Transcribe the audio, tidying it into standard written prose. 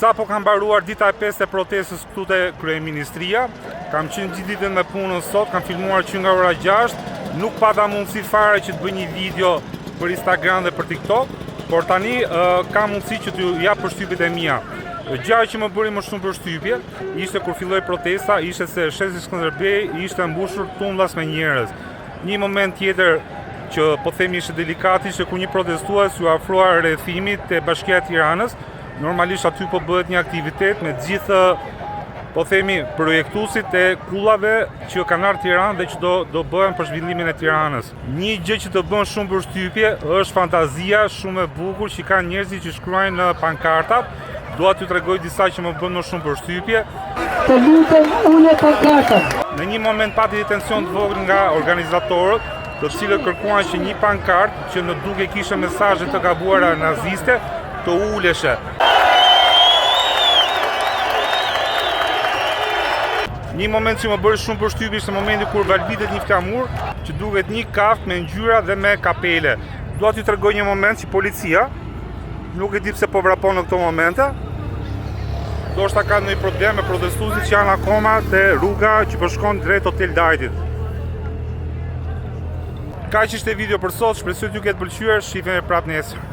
Sa po kam mbaruar dita e 5 e protestës këtu te kryeministria, kam qenë gjithë ditën me punën sot, kam filmuar që nga ora 6, nuk pata mundësi fare që të bëj një video për Instagram dhe për TikTok, por tani kam mundësi që t'ju jap përshtypjet e mia. Gjëja që më bëri më shumë përshtypje ishte kur filloi protesta, ishte se shesi Skënderbej ishte mbushur tumullas me njerëz. Një moment tjetër që po themi ishte delikat ishte kur një protestues u afrua rrethimit te Bashkia e Tiranës. Normalisht aty po bëhet një aktivitet me gjithë, po themi, projektuesit e kullave që kanë ardhur në Tiranë dhe që do bëhen për zhvillimin e Tiranës. Një gjë që të bën shumë përshtypje është fantazia shumë e bukur që kanë njerëzit që shkruajnë në pankartat. Dua t'ju tregoj disa që më bën më shumë përshtypje. Të lutem ule pankartën. Në një moment pati detencion të vogël nga organizatorët, të cilët kërkuan që një pankartë që në duke kishte mesazhe të gabuara naziste, të uleshe. Një moment që më bëri shumë përshtypje ishte momenti kur valvitet një flamur që duket një kaft me ngjyra dhe me kapele. Dua t'ju tregoj një moment që policia nuk e di pse po vrapon në këto momente. Ndoshta ka ndonjë problem me protestuesit që janë akoma te rruga që po shkon drejt Hotel Dajtit. Kaq ishte video për sot, shpresoj t'ju ketë pëlqyer, shihemi prapë nesër.